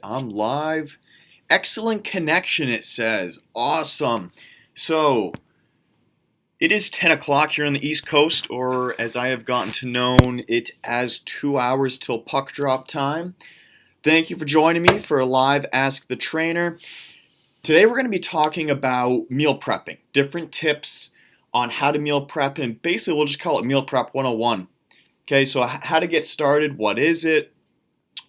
I'm live. Excellent connection, it says. Awesome. So, it is 10 o'clock here on the East Coast, or as I have gotten to know it as 2 hours till puck drop time. Thank you for joining me for a live Ask the Trainer. Today we're going to be talking about meal prepping, different tips on how to meal prep, and basically we'll just call it Meal Prep 101. Okay, so how to get started, what is it?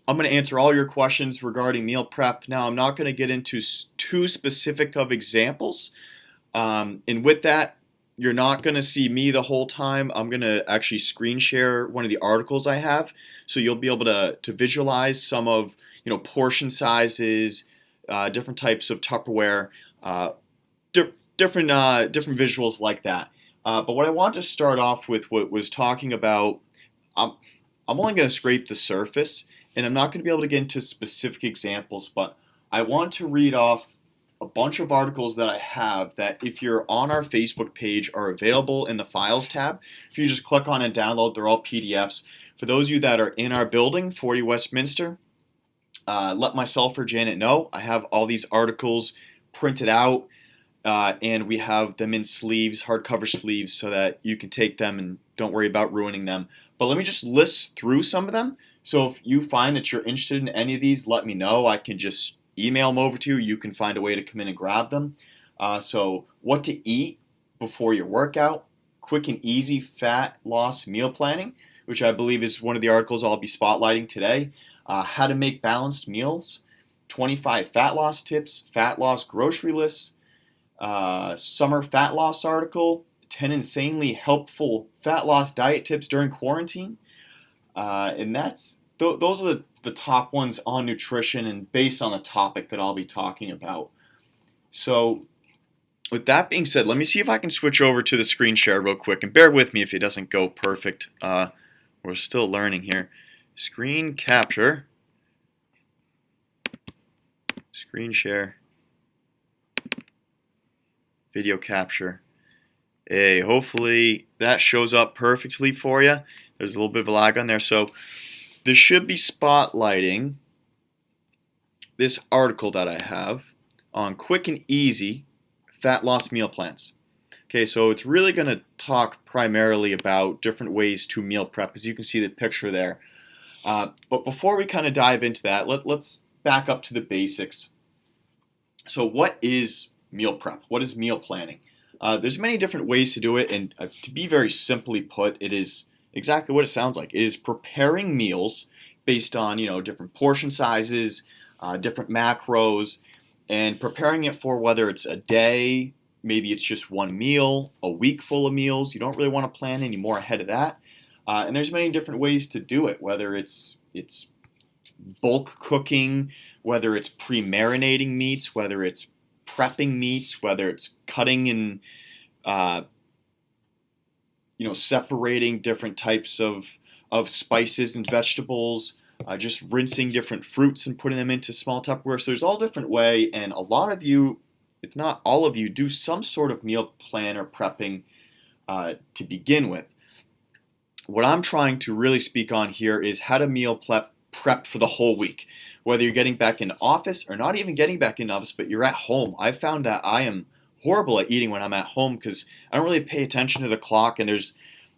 I'm going to answer all your questions regarding meal prep. Now, I'm not going to get into too specific of examples. And with that, you're not going to see me the whole time. I'm going to actually screen share one of the articles I have. So you'll be able to visualize some of, portion sizes, different types of Tupperware, different visuals like that. But what I want to start off with was talking about, I'm only going to scrape the surface. And I'm not going to be able to get into specific examples, but I want to read off a bunch of articles that I have that, if you're on our Facebook page, are available in the Files tab. If you just click on and download, they're all PDFs. For those of you that are in our building, 40 Westminster, let myself or Janet know. I have all these articles printed out, and we have them in sleeves, hardcover sleeves, so that you can take them and don't worry about ruining them. But let me just list through some of them. So if you find that you're interested in any of these, let me know. I can just email them over to you. You can find a way to come in and grab them. So what to eat before your workout, quick and easy fat loss meal planning, which I believe is one of the articles I'll be spotlighting today. How to make balanced meals, 25 fat loss tips, fat loss grocery lists, summer fat loss article, 10 insanely helpful fat loss diet tips during quarantine. And those are the top ones on nutrition and based on the topic that I'll be talking about. So with that being said, let me see if I can switch over to the screen share real quick. And bear with me if it doesn't go perfect. We're still learning here. Screen capture. Screen share. Video capture. Hey, hopefully that shows up perfectly for you. There's a little bit of a lag on there. So this should be spotlighting this article that I have on quick and easy fat loss meal plans. Okay, so it's really going to talk primarily about different ways to meal prep, as you can see the picture there. But before we kind of dive into that, let's back up to the basics. So what is meal prep? What is meal planning? There's many different ways to do it, and to be very simply put, it is exactly what it sounds like. It is preparing meals based on, different portion sizes, different macros, and preparing it for whether it's a day, maybe it's just one meal, a week full of meals. You don't really want to plan any more ahead of that. And there's many different ways to do it, whether it's bulk cooking, whether it's pre-marinating meats, whether it's prepping meats, whether it's cutting and separating different types of spices and vegetables, just rinsing different fruits and putting them into small Tupperware. So there's all different way, and a lot of you, if not all of you, do some sort of meal plan or prepping to begin with. What I'm trying to really speak on here is how to meal prep for the whole week. Whether you're getting back into office or not even getting back into office, but you're at home. I've found that I am horrible at eating when I'm at home because I don't really pay attention to the clock, and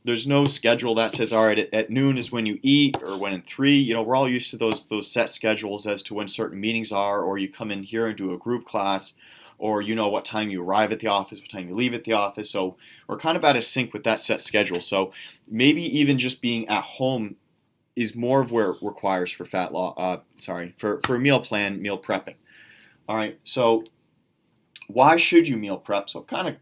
there's no schedule that says, all right, at noon is when you eat, or when at 3. We're all used to those set schedules as to when certain meetings are, or you come in here and do a group class, or what time you arrive at the office, what time you leave at the office. So we're kind of out of sync with that set schedule. So maybe even just being at home is more of where it requires for for meal plan, meal prepping. All right, so why should you meal prep? So I've kind of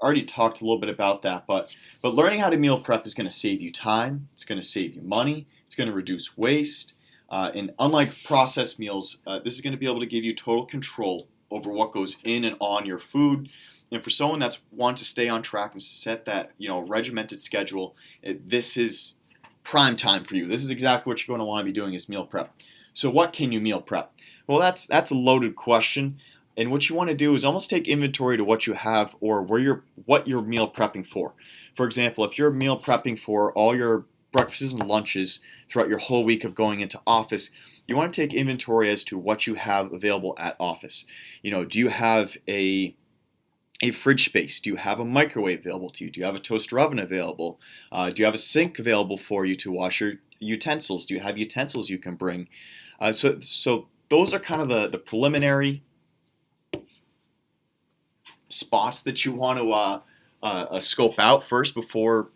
already talked a little bit about that, but learning how to meal prep is going to save you time, it's going to save you money, it's going to reduce waste, and unlike processed meals, this is going to be able to give you total control over what goes in and on your food. And for someone that's wants to stay on track and set that regimented schedule, this is prime time for you. This is exactly what you're going to want to be doing is meal prep. So what can you meal prep? Well, that's a loaded question. And what you want to do is almost take inventory to what you have or what you're meal prepping for. For example, if you're meal prepping for all your breakfasts and lunches throughout your whole week of going into office, you want to take inventory as to what you have available at office. Do you have a fridge space? Do you have a microwave available to you? Do you have a toaster oven available? Do you have a sink available for you to wash your utensils? Do you have utensils you can bring? So those are kind of the preliminary spots that you want to scope out first before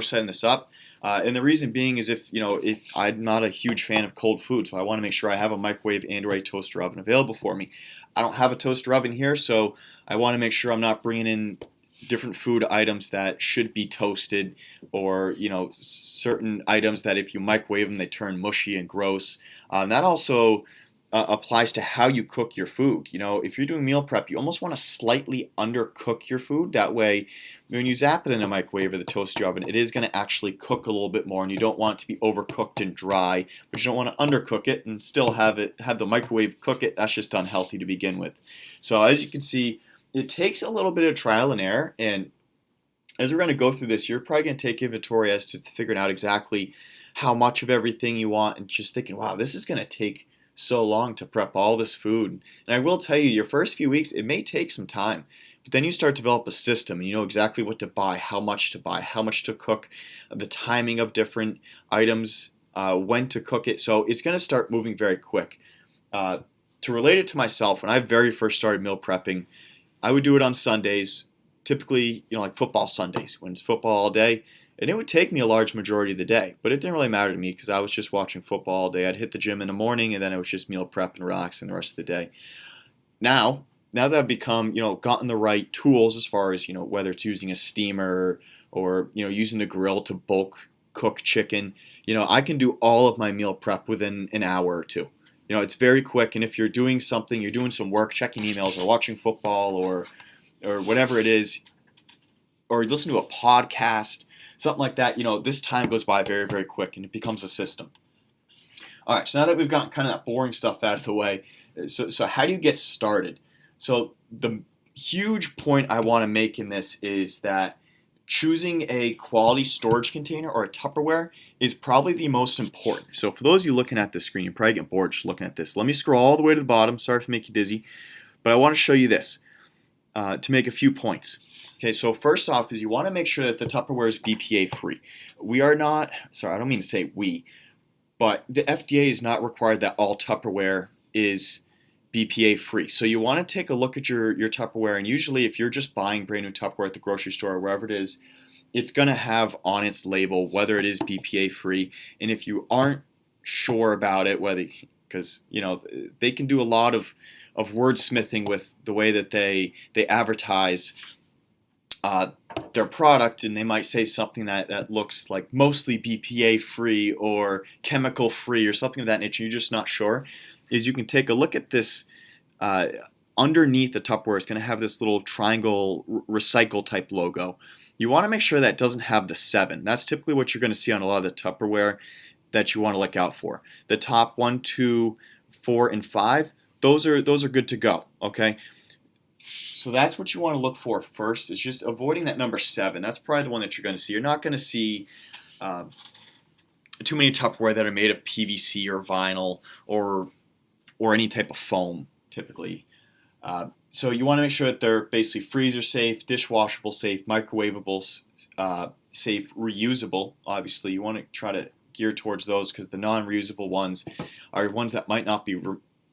setting this up. And the reason being is if I'm not a huge fan of cold food, so I want to make sure I have a microwave and or a toaster oven available for me. I don't have a toaster oven here, so I want to make sure I'm not bringing in different food items that should be toasted, or certain items that if you microwave them they turn mushy and gross. That also applies to how you cook your food. If you're doing meal prep, you almost want to slightly undercook your food. That way, when you zap it in a microwave or the toaster oven, it is going to actually cook a little bit more, and you don't want it to be overcooked and dry, but you don't want to undercook it and still have the microwave cook it. That's just unhealthy to begin with. So as you can see, it takes a little bit of trial and error, and as we're going to go through this, you're probably going to take inventory as to figuring out exactly how much of everything you want, and just thinking, wow, this is going to take so long to prep all this food. And I will tell you, your first few weeks, it may take some time, but then you start to develop a system, and you know exactly what to buy, how much to cook, the timing of different items, when to cook it. So it's going to start moving very quick. To relate it to myself, when I very first started meal prepping, I would do it on Sundays, typically, like football Sundays, when it's football all day. And it would take me a large majority of the day, but it didn't really matter to me because I was just watching football all day. I'd hit the gym in the morning, and then it was just meal prep and relaxing the rest of the day. Now that I've become, gotten the right tools as far as, whether it's using a steamer or, using the grill to bulk cook chicken, I can do all of my meal prep within an hour or two. It's very quick, and if you're doing something, you're doing some work, checking emails or watching football or whatever it is, or listen to a podcast, something like that, this time goes by very, very quick, and it becomes a system. All right, so now that we've gotten kind of that boring stuff out of the way, so how do you get started? So the huge point I want to make in this is that choosing a quality storage container or a Tupperware is probably the most important. So for those of you looking at this screen, you're probably getting bored just looking at this. Let me scroll all the way to the bottom. Sorry if I make you dizzy, but I want to show you this to make a few points. Okay, so first off is you want to make sure that the Tupperware is BPA free. We are not, sorry, I don't mean to say we, but the FDA is not required that all Tupperware is BPA free. So you want to take a look at your Tupperware, and usually if you're just buying brand new Tupperware at the grocery store or wherever it is, it's going to have on its label whether it is BPA free. And if you aren't sure about it, because they can do a lot of wordsmithing with the way that they advertise their product, and they might say something that looks like mostly BPA free or chemical free or something of that nature, you're just not sure, is you can take a look at this. Underneath the Tupperware is going to have this little triangle recycle type logo. You want to make sure that doesn't have the 7. That's typically what you're going to see on a lot of the Tupperware that you want to look out for. The top 1, 2, 4, and 5, those are good to go, okay? So that's what you want to look for first, is just avoiding that number 7. That's probably the one that you're going to see. You're not going to see too many Tupperware that are made of PVC or vinyl or any type of foam, typically. So you want to make sure that they're basically freezer safe, dishwashable safe, microwavable safe, reusable. Obviously, you want to try to gear towards those, because the non-reusable ones are ones that might not be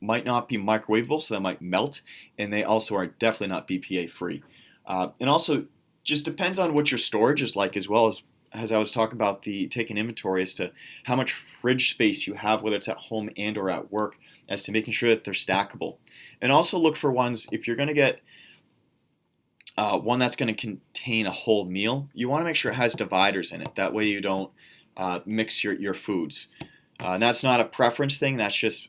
microwavable, so they might melt, and they also are definitely not BPA free. And also, just depends on what your storage is like, as well as I was talking about taking inventory as to how much fridge space you have, whether it's at home and or at work, as to making sure that they're stackable. And also look for ones, if you're going to get one that's going to contain a whole meal, you want to make sure it has dividers in it. That way you don't mix your foods. And that's not a preference thing. That's just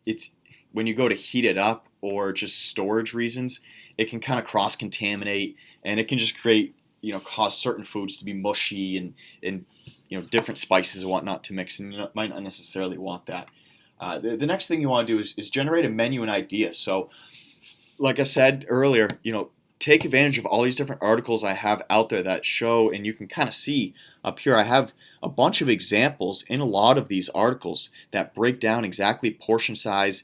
it's when you go to heat it up or just storage reasons, it can kind of cross-contaminate, and it can just create, cause certain foods to be mushy and different spices and whatnot to mix, and you might not necessarily want that. The next thing you want to do is generate a menu and ideas. So, like I said earlier, take advantage of all these different articles I have out there that show, and you can kind of see up here, I have a bunch of examples in a lot of these articles that break down exactly portion size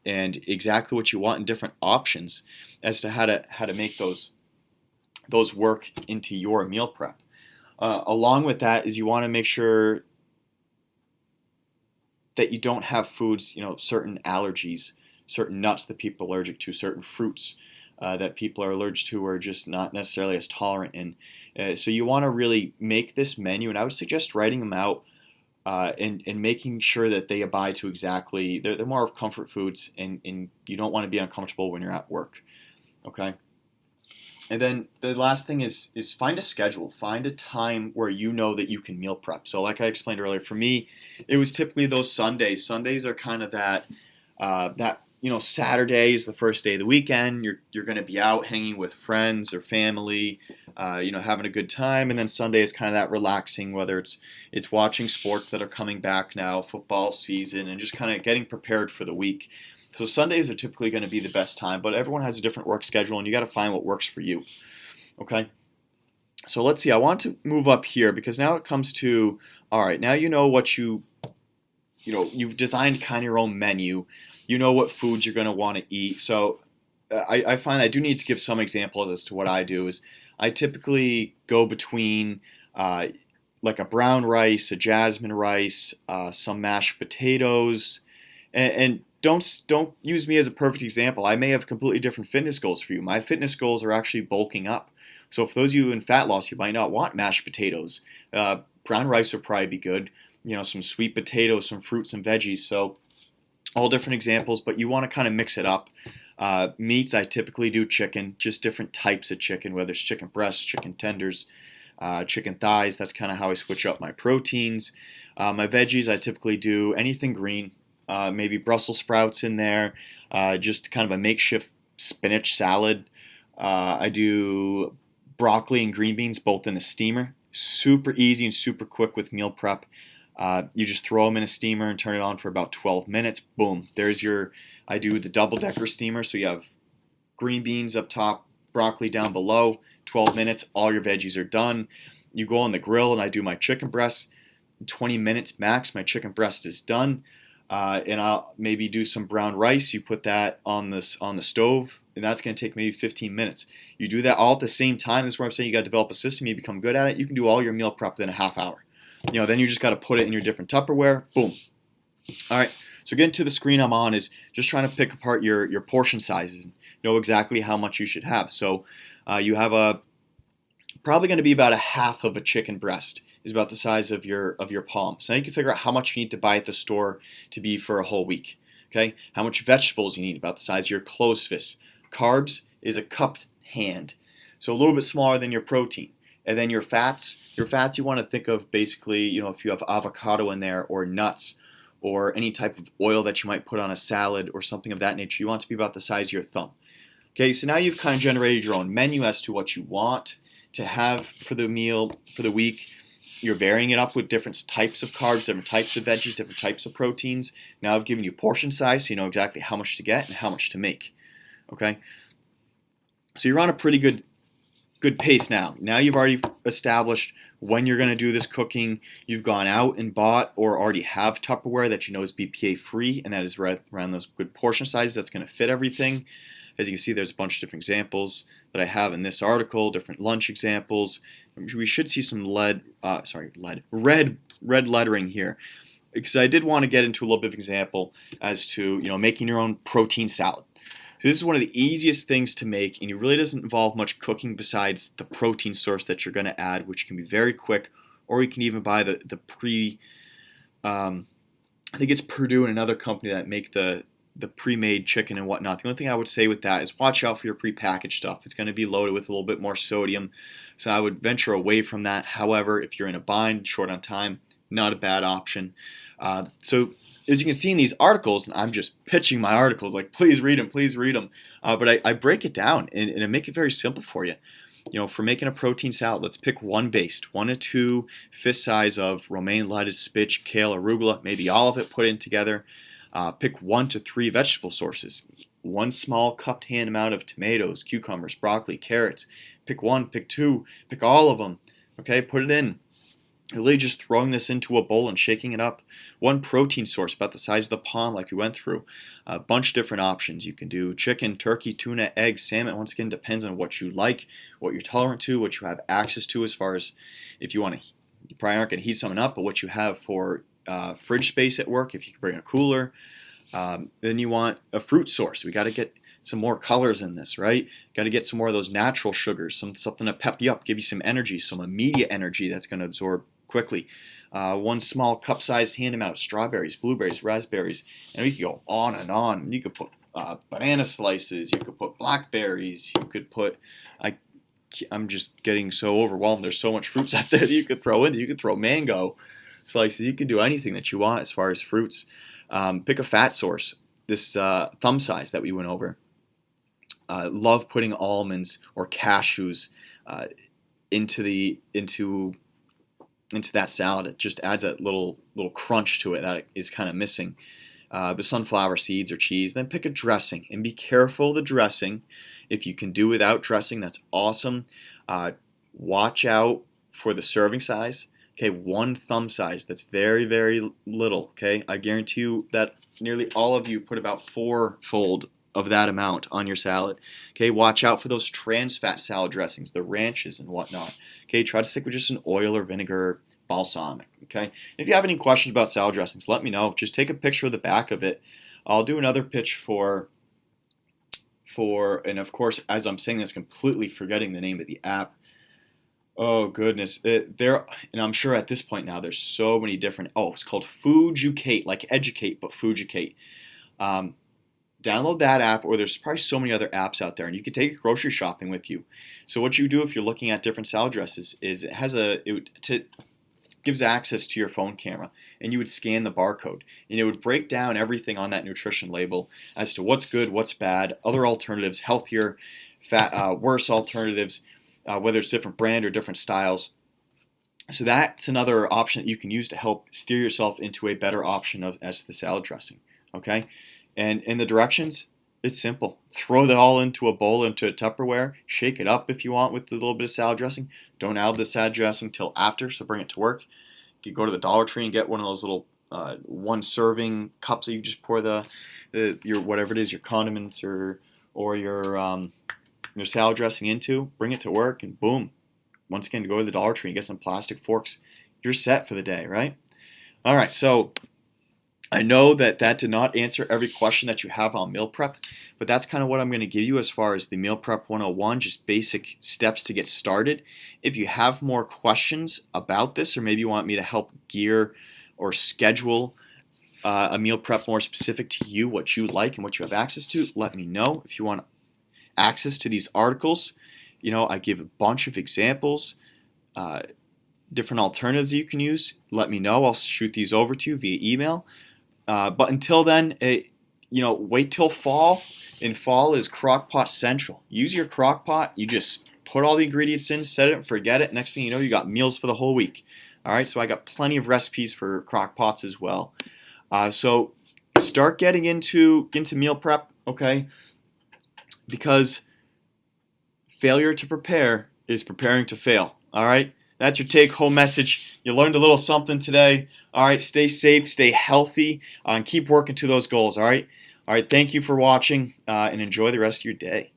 and exactly what you want in different options as to how to make those work into your meal prep. Along with that is you want to make sure that you don't have foods, certain allergies, certain nuts that people are allergic to, certain fruits that people are allergic to or just not necessarily as tolerant in. So you want to really make this menu, and I would suggest writing them out and making sure that they abide to exactly, they're more of comfort foods, and you don't want to be uncomfortable when you're at work. Okay? And then the last thing is find a schedule. Find a time where you know that you can meal prep. So like I explained earlier, for me, it was typically those Sundays. Sundays are kind of that Saturday is the first day of the weekend. You're going to be out hanging with friends or family, having a good time. And then Sunday is kind of that relaxing, whether it's watching sports that are coming back now, football season, and just kind of getting prepared for the week. So Sundays are typically going to be the best time, but everyone has a different work schedule, and you got to find what works for you. Okay? So let's see. I want to move up here because now it comes to, all right, now you know what you've designed kind of your own menu. You know what foods you're going to want to eat. So I find I do need to give some examples as to what I do. Is I typically go between like a brown rice, a jasmine rice, some mashed potatoes, and don't use me as a perfect example. I may have completely different fitness goals for you. My fitness goals are actually bulking up. So for those of you in fat loss, you might not want mashed potatoes. Brown rice would probably be good. Some sweet potatoes, some fruits and veggies. So all different examples, but you want to kind of mix it up. Meats, I typically do chicken, just different types of chicken, whether it's chicken breasts, chicken tenders, chicken thighs. That's kind of how I switch up my proteins. My veggies, I typically do anything green. Maybe Brussels sprouts in there, just kind of a makeshift spinach salad. I do broccoli and green beans both in a steamer. Super easy and super quick with meal prep. You just throw them in a steamer and turn it on for about 12 minutes. Boom, I do the double-decker steamer, so you have green beans up top, broccoli down below, 12 minutes, all your veggies are done. You go on the grill and I do my chicken breast. 20 minutes max, my chicken breast is done. And I'll maybe do some brown rice. You put that on the stove, and that's going to take maybe 15 minutes. You do that all at the same time. This is where I'm saying you got to develop a system. You become good at it. You can do all your meal prep within a half hour. Then you just got to put it in your different Tupperware. Boom. All right. So getting to the screen I'm on is just trying to pick apart your portion sizes and know exactly how much you should have. So you have probably going to be about a half of a chicken breast. Is about the size of your palm. So now you can figure out how much you need to buy at the store to be for a whole week. Okay? How much vegetables you need, about the size of your closed fist. Carbs is a cupped hand. So a little bit smaller than your protein. And then your fats you want to think of basically, if you have avocado in there or nuts or any type of oil that you might put on a salad or something of that nature, you want to be about the size of your thumb. Okay, so now you've kind of generated your own menu as to what you want to have for the meal for the week. You're varying it up with different types of carbs, different types of veggies, different types of proteins. Now I've given you portion size so you know exactly how much to get and how much to make. Okay? So you're on a pretty good pace now. Now you've already established when you're going to do this cooking. You've gone out and bought or already have Tupperware that you know is BPA free, and that is right around those good portion sizes that's going to fit everything. As you can see, there's a bunch of different examples that I have in this article, different lunch examples. We should see some red lettering here, because I did want to get into a little bit of example as to making your own protein salad. So this is one of the easiest things to make, and it really doesn't involve much cooking besides the protein source that you're going to add, which can be very quick, or you can even buy the pre. I think it's Purdue and another company that make the pre-made chicken and whatnot. The only thing I would say with that is watch out for your pre-packaged stuff. It's going to be loaded with a little bit more sodium, so I would venture away from that. However, if you're in a bind, short on time, not a bad option. So as you can see in these articles, and I'm just pitching my articles, like please read them. But I break it down and I make it very simple for you. For making a protein salad, let's pick one base, 1 to 2 fist size of romaine lettuce, spinach, kale, arugula, maybe all of it put in together. Pick 1 to 3 vegetable sources. 1 small cupped hand amount of tomatoes, cucumbers, broccoli, carrots. Pick 1, pick 2, pick all of them. Okay, put it in. Really just throwing this into a bowl and shaking it up. 1 protein source about the size of the palm like we went through. A bunch of different options. You can do chicken, turkey, tuna, eggs, salmon. Once again, depends on what you like, what you're tolerant to, what you have access to as far as if you want to, you probably aren't going to heat something up, but what you have for fridge space at work, if you can bring a cooler. Then you want a fruit source. We got to get some more colors in this, right? Got to get some more of those natural sugars, something to pep you up, give you some energy, some immediate energy that's going to absorb quickly. 1 small cup-sized hand amount of strawberries, blueberries, raspberries, and we could go on and on. You could put banana slices, you could put blackberries, you could put. I'm just getting so overwhelmed. There's so much fruits out there that you could throw in. You could throw mango slices. You can do anything that you want as far as fruits. Pick a fat source. This thumb size that we went over. Love putting almonds or cashews into that salad. It just adds that little crunch to it that is kind of missing. The sunflower seeds or cheese. Then pick a dressing and be careful of the dressing. If you can do without dressing, that's awesome. Watch out for the serving size. Okay, 1 thumb size. That's very, very little. Okay, I guarantee you that nearly all of you put about 4-fold of that amount on your salad. Okay, watch out for those trans fat salad dressings, the ranches and whatnot. Okay, try to stick with just an oil or vinegar, balsamic. Okay, if you have any questions about salad dressings, let me know. Just take a picture of the back of it. I'll do another pitch for, and of course, as I'm saying this, completely forgetting the name of the app. Oh goodness, and I'm sure at this point now there's so many different. Oh, it's called Fooducate, like educate, but Fooducate. Download that app, or there's probably so many other apps out there, and you can take it grocery shopping with you. So what you do if you're looking at different salad dresses is it gives access to your phone camera, and you would scan the barcode, and it would break down everything on that nutrition label as to what's good, what's bad, other alternatives, healthier, worse alternatives, whether it's different brand or different styles. So that's another option that you can use to help steer yourself into a better option as the salad dressing. Okay, and in the directions, it's simple. Throw that all into a bowl, into a Tupperware. Shake it up if you want with a little bit of salad dressing. Don't add the salad dressing till after, so bring it to work. You go to the Dollar Tree and get one of those little 1-serving cups that you just pour your whatever it is, your condiments or your salad dressing into. Bring it to work, and boom. Once again, go to the Dollar Tree and get some plastic forks. You're set for the day, right? All right, so I know that did not answer every question that you have on meal prep, but that's kind of what I'm going to give you as far as the meal prep 101, just basic steps to get started. If you have more questions about this, or maybe you want me to help gear or schedule a meal prep more specific to you, what you like and what you have access to, let me know. If you want access to these articles, I give a bunch of examples, different alternatives you can use. Let me know. I'll shoot these over to you via email. But until then, wait till fall. And fall is Crock-Pot Central. Use your Crock-Pot. You just put all the ingredients in, set it and forget it. Next thing you know, you got meals for the whole week. All right, so I got plenty of recipes for Crock-Pots as well. So start getting into meal prep, okay? Because failure to prepare is preparing to fail. All right, that's your take-home message. You learned a little something today. All right, stay safe, stay healthy, and keep working to those goals. All right. Thank you for watching, and enjoy the rest of your day.